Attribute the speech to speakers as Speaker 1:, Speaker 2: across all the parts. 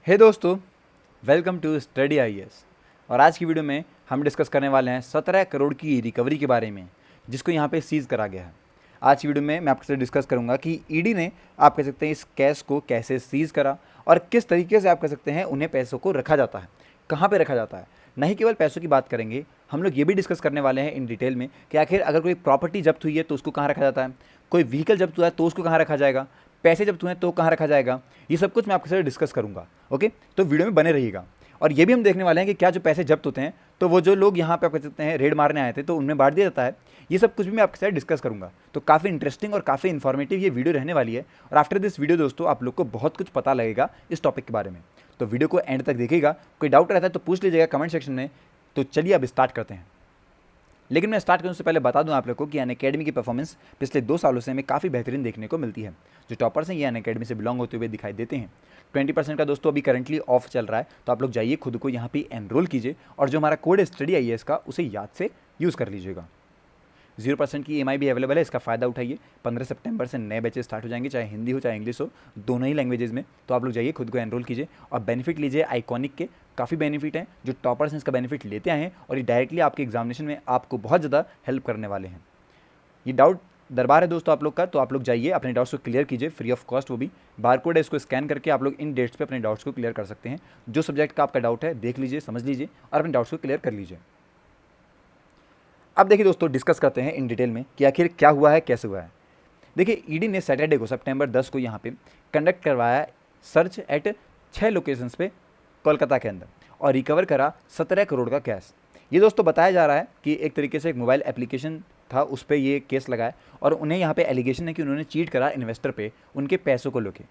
Speaker 1: हे दोस्तों, welcome to study IAS. और आज की वीडियो में हम डिस्कस करने वाले हैं 17 करोड़ की रिकवरी के बारे में, जिसको यहाँ पे सीज़ करा गया है। आज की वीडियो में मैं आपके साथ डिस्कस करूँगा कि ईडी ने आप कह सकते हैं इस कैश को कैसे सीज़ करा और किस तरीके से आप कह सकते हैं उन्हें पैसों को रखा जाता है, कहाँ पर रखा जाता है। नहीं केवल पैसों की बात करेंगे, हम लोग ये भी डिस्कस करने वाले हैं इन डिटेल में कि आखिर अगर कोई प्रॉपर्टी जब्त हुई है तो उसको कहाँ रखा जाता है, कोई व्हीकल जब्त हुआ है तो उसको कहाँ रखा जाएगा, पैसे जब्त हुए हैं तो कहाँ रखा जाएगा। ये सब कुछ मैं आपके साथ डिस्कस करूंगा। ओके, तो वीडियो में बने रहिएगा। और ये भी हम देखने वाले हैं कि क्या जो पैसे जब्त होते हैं तो वो जो लोग यहाँ पे आप कह सकते हैं रेड मारने आए थे तो उनमें बांट दिया जाता है। ये सब कुछ भी मैं आपके साथ डिस्कस करूंगा। तो काफ़ी इंटरेस्टिंग और काफ़ी इन्फॉर्मेटिव ये वीडियो रहने वाली है। और आफ्टर दिस वीडियो दोस्तों आप लोग को बहुत कुछ पता लगेगा इस टॉपिक के बारे में। तो वीडियो को एंड तक देखिएगा। कोई डाउट रहता है तो पूछ लीजिएगा कमेंट सेक्शन में। तो चलिए अब स्टार्ट करते हैं। लेकिन मैं स्टार्ट करने से पहले बता दूं आप लोग को कि अनअकैडमी की परफॉर्मेंस पिछले 2 सालों से हमें काफ़ी बेहतरीन देखने को मिलती है। जो टॉपर्स हैं ये अनअकैडमी से बिलोंग होते हुए दिखाई देते हैं। 20% का दोस्तों अभी करंटली ऑफ चल रहा है, तो आप लोग जाइए खुद को यहाँ पे एनरोल कीजिए और जो हमारा कोड है स्टडी आईएएस का उसे याद से यूज़ कर लीजिएगा। 0% की EMI भी अवेलेबल है, इसका फ़ायदा उठाइए। 15 सितंबर से नए बैचेस स्टार्ट हो जाएंगे, चाहे हिंदी हो चाहे इंग्लिश हो, दोनों ही लैंग्वेजेस में। तो आप लोग जाइए खुद को एनरोल कीजिए और बेनिफिट लीजिए आइकॉनिक के। काफ़ी बेनिफिट हैं, जो टॉपर्स हैं इसका बेनिफिट लेते आए हैं और ये डायरेक्टली आपके एग्जामिनेशन में आपको बहुत ज़्यादा हेल्प करने वाले हैं। ये डाउट दरबार है दोस्तों आप लोग का, तो आप लोग जाइए अपने डाउट्स को क्लियर कीजिए फ्री ऑफ कॉस्ट। वो भी बारकोड है, इसको स्कैन करके आप लोग इन डेट्स पे अपने डाउट्स को क्लियर कर सकते हैं। जो सब्जेक्ट का आपका डाउट है देख लीजिए, समझ लीजिए और अपने डाउट्स को क्लियर कर लीजिए। अब देखिए दोस्तों, डिस्कस करते हैं इन डिटेल में कि आखिर क्या हुआ है, कैसे हुआ है। देखिए, ईडी ने सैटरडे को सितंबर 10 को यहाँ पे कंडक्ट करवाया सर्च एट 6 लोकेशंस पे कोलकाता के अंदर और रिकवर करा 17 करोड़ का कैश। ये दोस्तों बताया जा रहा है कि एक तरीके से एक मोबाइल एप्लीकेशन था, उस पर ये केस लगाया और उन्हें यहाँ पे एलिगेशन है कि उन्होंने चीट करा इन्वेस्टर पे उनके पैसों को लेके।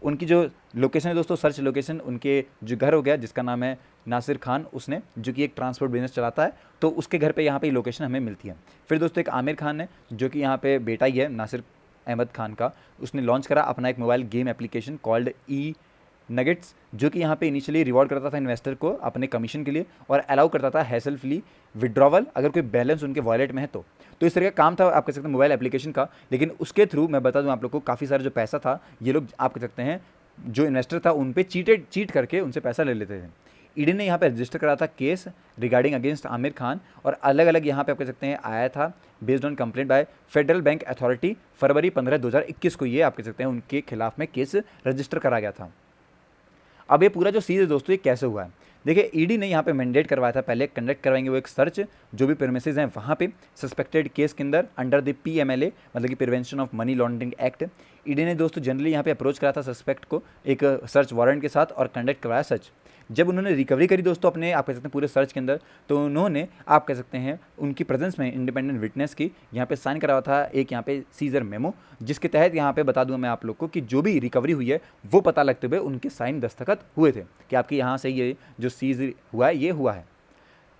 Speaker 1: उनकी जो लोकेशन है दोस्तों, सर्च लोकेशन, उनके जो घर हो गया जिसका नाम है नासिर खान, उसने जो कि एक ट्रांसपोर्ट बिजनेस चलाता है, तो उसके घर पे यहाँ पे लोकेशन हमें मिलती है। फिर दोस्तों एक आमिर खान है जो कि यहाँ पे बेटा ही है नासिर अहमद खान का, उसने लॉन्च करा अपना एक मोबाइल गेम एप्लीकेशन कॉल्ड ई नगेट्स, जो कि यहाँ पे इनिशियली रिवॉर्ड करता था इन्वेस्टर को अपने कमीशन के लिए और अलाउ करता था हैसल फ्री विड्रॉवल अगर कोई बैलेंस उनके वॉलेट में है तो इस तरह का काम था आप कह सकते हैं मोबाइल एप्लीकेशन का। लेकिन उसके थ्रू मैं बता दूं आप लोग को, काफ़ी सारा जो पैसा था ये लोग आप कह सकते हैं जो इन्वेस्टर था उन पे चीट करके उनसे पैसा ले लेते थे। ईडी ने यहाँ पे रजिस्टर करा था case regarding against Aamir Khan और अलग अलग यहाँ पे आप कह सकते हैं आया था based on complaint by federal bank authority. फरवरी 15 2021 को ये आप कह सकते हैं उनके खिलाफ में केस रजिस्टर करा गया था। अब ये पूरा जो सीज है दोस्तों ये कैसे हुआ है, देखिए ईडी ने यहाँ पे मैंडेट करवाया था, पहले कंडक्ट करवाएंगे वो एक सर्च जो भी प्रेमिसेस हैं वहाँ पे सस्पेक्टेड केस के अंदर अंडर द PMLA मतलब कि prevention of money laundering act. ED ने दोस्तों जनरली यहाँ पे अप्रोच करा था सस्पेक्ट को एक सर्च वारंट के साथ और कंडक्ट करवाया सर्च। जब उन्होंने रिकवरी करी दोस्तों अपने आप कह सकते हैं पूरे सर्च के अंदर, तो उन्होंने आप कह सकते हैं उनकी प्रेजेंस में इंडिपेंडेंट विटनेस की यहाँ पे साइन करा था एक यहाँ पे सीजर मेमो, जिसके तहत यहाँ पे बता दूँ मैं आप लोग को कि जो भी रिकवरी हुई है वो पता लगते हुए उनके साइन दस्तखत हुए थे कि आपके यहाँ से ये जो सीज हुआ है ये हुआ है।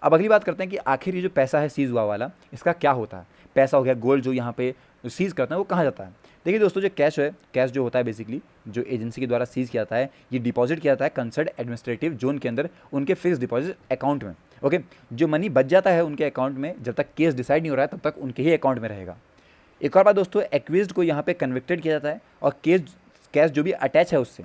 Speaker 1: अब अगली बात करते हैं कि आखिर ये जो पैसा है सीज हुआ वाला इसका क्या होता है। पैसा हो गया, गोल्ड जो यहाँ पे सीज़ करते हैं वो कहाँ जाता है। देखिए दोस्तों, जो कैश है, कैश जो होता है बेसिकली जो एजेंसी के द्वारा सीज़ किया जाता है ये डिपॉजिट किया जाता है कंसर्न एडमिनिस्ट्रेटिव जोन के अंदर उनके फिक्स डिपॉजिट अकाउंट में। ओके, जो मनी बच जाता है उनके अकाउंट में जब तक केस डिसाइड नहीं हो रहा है तब तक उनके ही अकाउंट में रहेगा। एक और बात दोस्तों, एक्विज्ड को यहाँ पे कन्विक्टेड किया जाता है और कैश जो भी अटैच है उससे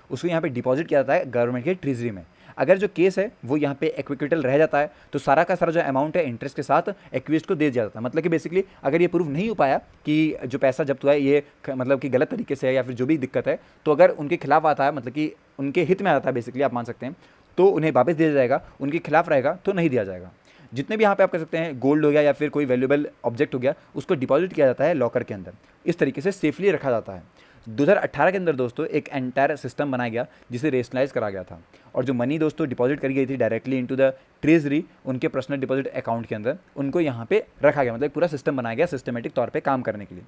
Speaker 1: उसको यहाँ पे डिपॉजिट किया जाता है गवर्नमेंट के ट्रेजरी में। अगर जो केस है वो यहाँ पे एक्विक्विटल रह जाता है तो सारा का सारा जो अमाउंट है इंटरेस्ट के साथ एक्विज्ड को दे दिया जाता है। मतलब कि बेसिकली अगर ये प्रूव नहीं हो पाया कि जो पैसा जब्त हुआ है ये मतलब कि गलत तरीके से है या फिर जो भी दिक्कत है, तो अगर उनके खिलाफ आता है मतलब कि उनके हित में आता है बेसिकली आप मान सकते हैं, तो उन्हें वापस दिया जाएगा। उनके खिलाफ रहेगा तो नहीं दिया जाएगा। जितने भी यहाँ पे आप कह सकते हैं गोल्ड हो गया या फिर कोई वैल्यूएबल ऑब्जेक्ट हो गया उसको डिपॉजिट किया जाता है लॉकर के अंदर, इस तरीके से सेफली रखा जाता है। 2018 के अंदर दोस्तों एक एंटायर सिस्टम बनाया गया जिसे रेशनलाइज करा गया था और जो मनी दोस्तों डिपॉजिट करी गई थी डायरेक्टली इनटू द ट्रेजरी उनके पर्सनल डिपॉजिट अकाउंट के अंदर उनको यहाँ पे रखा गया। मतलब पूरा सिस्टम बनाया गया सिस्टमेटिक तौर पे काम करने के लिए।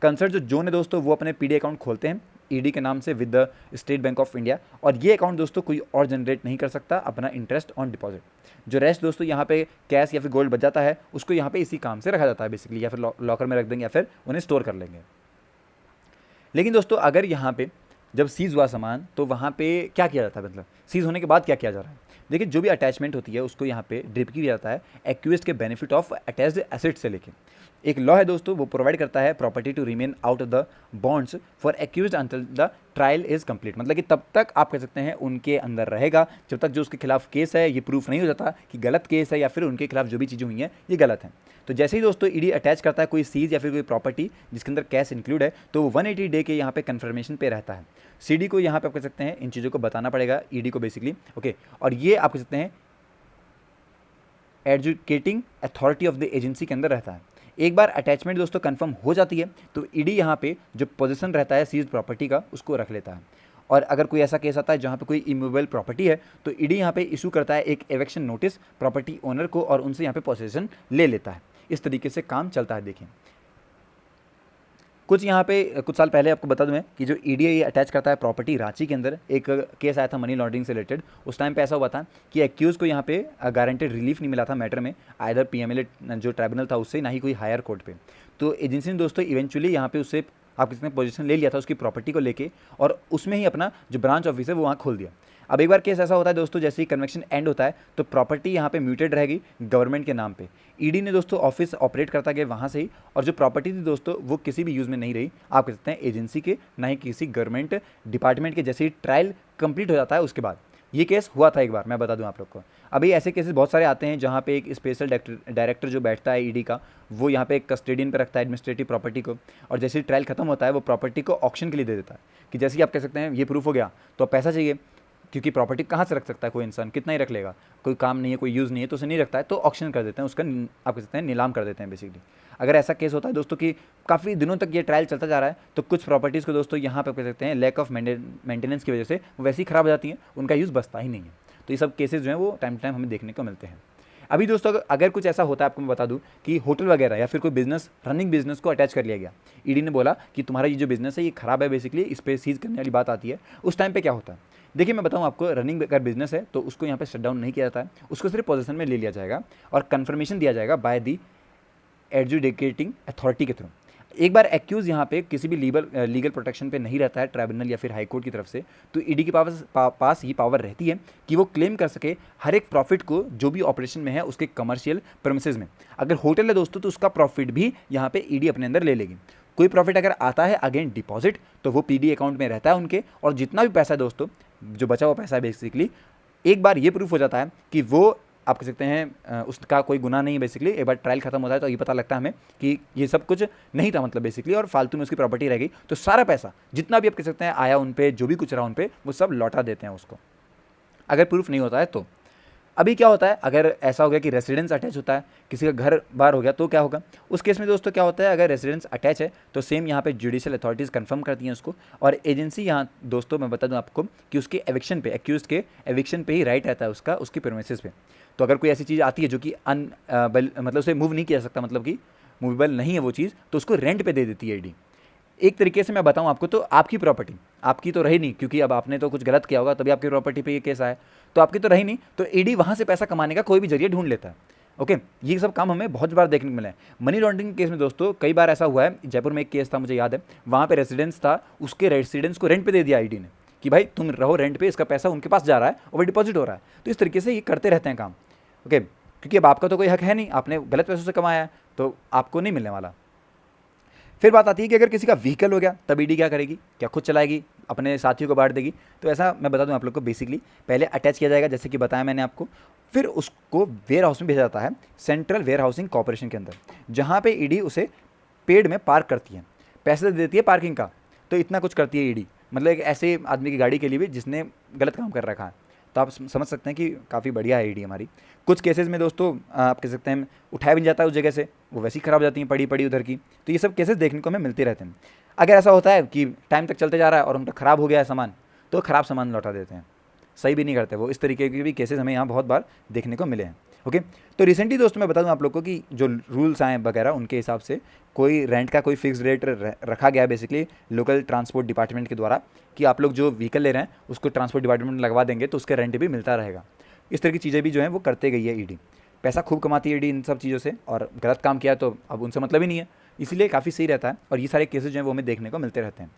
Speaker 1: कंसर्न जो जोन है दोस्तों वो अपने PD अकाउंट खोलते हैं ईडी के नाम से with the state bank of India और ये अकाउंट दोस्तों कोई और जनरेट नहीं कर सकता अपना इंटरेस्ट ऑन डिपॉजिट। जो रेस्ट दोस्तों यहाँ पे कैश या फिर गोल्ड बच जाता है उसको यहाँ पे इसी काम से रखा जाता है बेसिकली, या फिर लॉकर में रख देंगे या फिर उन्हें स्टोर कर लेंगे। लेकिन दोस्तों अगर यहाँ पे जब सीज़ हुआ सामान तो वहाँ पे क्या किया जाता है, मतलब सीज़ होने के बाद क्या किया जा रहा है। देखिए, जो भी अटैचमेंट होती है उसको यहाँ पे ड्रिप किया जाता है एक्यूज्ड के बेनिफिट ऑफ अटैच्ड एसेट से लेके। एक लॉ है दोस्तों, वो प्रोवाइड करता है property to remain out of the bonds for accused until the trial is complete, मतलब कि तब तक आप कह सकते हैं उनके अंदर रहेगा जब तक जो उसके खिलाफ केस है ये प्रूफ नहीं हो जाता कि गलत केस है या फिर उनके खिलाफ जो भी चीज़ें हुई हैं ये गलत हैं। तो जैसे ही दोस्तों ईडी अटैच करता है कोई सीज या फिर कोई प्रॉपर्टी जिसके अंदर कैश इंक्लूड है, तो वो 180 डे के यहाँ पे कन्फर्मेशन पे रहता है। सीडी को यहाँ पे आप कह सकते हैं इन चीज़ों को बताना पड़ेगा ईडी को बेसिकली, ओके। और ये आप कह सकते हैं adjudicating authority of the agency के अंदर रहता है। एक बार अटैचमेंट दोस्तों कंफर्म हो जाती है तो ईडी यहाँ पे जो पोजीशन रहता है सीज प्रॉपर्टी का उसको रख लेता है। और अगर कोई ऐसा केस आता है जहाँ पे कोई इमूवेबल प्रॉपर्टी है तो ईडी यहाँ पे इशू करता है एक एविक्शन नोटिस प्रॉपर्टी ओनर को और उनसे यहाँ पे पोजीशन ले लेता है। इस तरीके से काम चलता है। देखिए कुछ यहाँ पे कुछ साल पहले आपको बता दूं मैं कि जो ईडी अटैच करता है प्रॉपर्टी रांची के अंदर एक केस आया था मनी लॉन्ड्रिंग से रिलेटेड। उस टाइम पे ऐसा हुआ था कि एक्यूज़ को यहाँ पे गारंटेड रिलीफ नहीं मिला था मैटर में, आइदर पीएमएलए जो ट्राइब्यूनल था उससे, ना ही कोई हायर कोर्ट पे। तो एजेंसी ने दोस्तों इवेंचुअली यहाँ पे उससे आप किसने पोजीशन ले लिया था उसकी प्रॉपर्टी को लेके, और उसमें ही अपना जो ब्रांच ऑफिस है वो वहाँ खोल दिया। अब एक बार केस ऐसा होता है दोस्तों, जैसे ही कन्वेक्शन एंड होता है तो प्रॉपर्टी यहाँ पे म्यूटेड रहेगी गवर्नमेंट के नाम पे। ईडी ने दोस्तों ऑफिस ऑपरेट करता गया वहाँ से ही, और जो प्रॉपर्टी थी दोस्तों वो किसी भी यूज़ में नहीं रही, आप कह सकते हैं एजेंसी के, ना ही किसी गवर्नमेंट डिपार्टमेंट के। जैसे ही ट्रायल कंप्लीट हो जाता है उसके बाद ये केस हुआ था एक बार, मैं बता दूं आप लोग को। अभी ऐसे केसेस बहुत सारे आते हैं जहाँ पे एक स्पेशल डायरेक्टर जो बैठता है ईडी का, वो यहाँ पे एक कस्टोडियन पे रखता है एडमिनिस्ट्रेटिव प्रॉपर्टी को, और जैसे ही ट्रायल खत्म होता है वो प्रॉपर्टी को ऑक्शन के लिए दे देता है कि जैसे ही आप कह सकते हैं ये प्रूफ हो गया तो पैसा चाहिए, क्योंकि प्रॉपर्टी कहाँ से रख सकता है कोई इंसान, कितना ही रख लेगा, कोई काम नहीं है कोई यूज़ नहीं है तो उसे नहीं रखता है, तो ऑक्शन कर देते हैं उसका, आप कह सकते हैं नीलाम कर देते हैं बेसिकली। अगर ऐसा केस होता है दोस्तों कि काफ़ी दिनों तक ये ट्रायल चलता जा रहा है तो कुछ प्रॉपर्टीज़ को दोस्तों यहाँ पे कह सकते हैं लैक ऑफ मेंटेनेंस की वजह से वो वैसे ही ख़राब हो जाती हैं, उनका यूज़ बचता ही नहीं है। तो ये सब केसेस जो हैं वो टाइम टू टाइम हमें देखने को मिलते हैं। अभी दोस्तों अगर कुछ ऐसा होता है, आपको मैं बता दूं कि होटल वगैरह या फिर कोई बिजनेस, रनिंग बिजनेस को अटैच कर लिया गया, ईडी ने बोला कि तुम्हारा ये जो बिजनेस है ये खराब है बेसिकली, इस पर सीज करने वाली बात आती है, उस टाइम पे क्या होता है। देखिए मैं बताऊं आपको, रनिंग अगर बिजनेस है तो उसको यहाँ पे शट डाउन नहीं किया जाता है, उसको सिर्फ पोजीशन में ले लिया जाएगा और कन्फर्मेशन दिया जाएगा बाय दी एडजुडिकेटिंग अथॉरिटी के थ्रू। एक बार एक्यूज़ यहाँ पे किसी भी लीगल प्रोटेक्शन पे नहीं रहता है ट्राइब्यूनल या फिर हाई कोर्ट की तरफ से, तो ईडी के पास ये पावर रहती है कि वो क्लेम कर सके हर एक प्रॉफिट को जो भी ऑपरेशन में है उसके कमर्शियल प्रेमिसेस में। अगर होटल है दोस्तों तो उसका प्रॉफिट भी यहाँ पे ईडी अपने अंदर ले लेगी। कोई प्रॉफिट अगर आता है अगेन डिपॉजिट तो वो पीडी अकाउंट में रहता है उनके, और जितना भी पैसा है दोस्तों जो बचा हुआ पैसा है बेसिकली, एक बार ये प्रूफ हो जाता है कि वो आप कह सकते हैं उसका कोई गुनाह नहीं है बेसिकली, एक बार ट्रायल खत्म होता है तो ये पता लगता है हमें कि ये सब कुछ नहीं था मतलब बेसिकली, और फालतू में उसकी प्रॉपर्टी रह गई, तो सारा पैसा जितना भी आप कह सकते हैं आया उन पे, जो भी कुछ रहा उन पे, वो सब लौटा देते हैं उसको, अगर प्रूफ नहीं होता है तो। अभी क्या होता है, अगर ऐसा हो गया कि रेसिडेंस अटैच होता है, किसी का घर बार हो गया तो क्या होगा उस केस में दोस्तों, क्या होता है अगर रेसिडेंस अटैच है तो सेम यहाँ पे जुडिशियल अथॉरिटीज़ कंफर्म करती हैं उसको, और एजेंसी यहाँ दोस्तों मैं बता दूं आपको कि उसके एविक्शन पे, एक्यूज के एविक्शन पे ही राइट रहता है उसका, उसकी प्रेमिसेस पे। तो अगर कोई ऐसी चीज़ आती है जो कि मतलब उसे मूव नहीं किया जा सकता, मतलब कि मूवेबल नहीं है वो चीज़, तो उसको रेंट पे दे देती है ईडी। एक तरीके से मैं बताऊं आपको तो आपकी प्रॉपर्टी आपकी तो रही नहीं, क्योंकि अब आपने तो कुछ गलत किया होगा तभी आपकी प्रॉपर्टी पे ये केस आया, तो आपकी तो रही नहीं, तो ईडी वहाँ से पैसा कमाने का कोई भी जरिए ढूंढ लेता है। ओके, ये सब काम हमें बहुत बार देखने को मिला है। मनी लॉन्ड्रिंग केस में दोस्तों कई बार ऐसा हुआ है, जयपुर में एक केस था मुझे याद है, वहाँ पे रेसिडेंस था, उसके रेसिडेंस को रेंट पे दे दिया ईडी ने कि भाई तुम रहो रेंट पे, इसका पैसा उनके पास जा रहा है और वो डिपॉजिट हो रहा है। तो इस तरीके से ये करते रहते हैं काम। ओके, क्योंकि अब आपका तो कोई हक है नहीं, आपने गलत पैसों से कमाया है तो आपको नहीं मिलने वाला। फिर बात आती है कि अगर किसी का व्हीकल हो गया तब ईडी क्या करेगी, क्या खुद चलाएगी, अपने साथियों को बांट देगी। तो ऐसा मैं बता दूं आप लोग को, बेसिकली पहले अटैच किया जाएगा जैसे कि बताया मैंने आपको, फिर उसको वेयर हाउस में भेजा जाता है, सेंट्रल वेयर हाउसिंग कॉर्पोरेशन के अंदर, जहाँ पे ईडी उसे पेड में पार्क करती है, पैसे देती है पार्किंग का। तो इतना कुछ करती है ईडी, मतलब एक ऐसे आदमी की गाड़ी के लिए भी जिसने गलत काम कर रखा है। तो आप समझ सकते हैं कि काफ़ी बढ़िया है ईडी हमारी। कुछ केसेस में दोस्तों आप कह सकते हैं उठाया भी नहीं जाता है उस जगह से, वो वैसी ख़राब हो जाती हैं पड़ी पड़ी उधर की। तो ये सब केसेस देखने को हमें मिलते रहते हैं। अगर ऐसा होता है कि टाइम तक चलते जा रहा है और उनका ख़राब हो गया है सामान, तो ख़राब सामान लौटा देते हैं, सही भी नहीं करते वो। इस तरीके के भी केसेस हमें यहाँ बहुत बार देखने को मिले हैं। ओके, तो रिसेंटली दोस्तों मैं बता दूं आप लोग को कि जो रूल्स आए वगैरह उनके हिसाब से कोई रेंट का कोई फिक्स रेट रखा गया है बेसिकली लोकल ट्रांसपोर्ट डिपार्टमेंट के द्वारा, कि आप लोग जो व्हीकल ले रहे हैं उसको ट्रांसपोर्ट डिपार्टमेंट में लगवा देंगे तो उसका रेंट भी मिलता रहेगा। इस तरह की चीज़ें भी जो हैं वो करते गई है ईडी। पैसा खूब कमाती है ईडी इन सब चीज़ों से, और गलत काम किया तो अब उनसे मतलब ही नहीं है, इसीलिए काफ़ी सही रहता है। और ये सारे केसेस जो हैं वो हमें देखने को मिलते रहते हैं।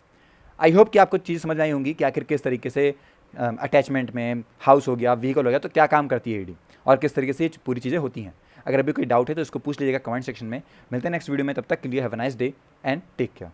Speaker 1: आई होप कि आपको चीज़ समझ आई होंगी कि आखिर किस तरीके से अटैचमेंट में, हाउस हो गया, व्हीकल हो गया, तो क्या काम करती है ईडी और किस तरीके से ये पूरी चीज़ें होती हैं। अगर अभी कोई डाउट है तो इसको पूछ लीजिएगा कमेंट सेक्शन में। मिलते हैं नेक्स्ट वीडियो में, तब तक के लिए have a nice day and take care.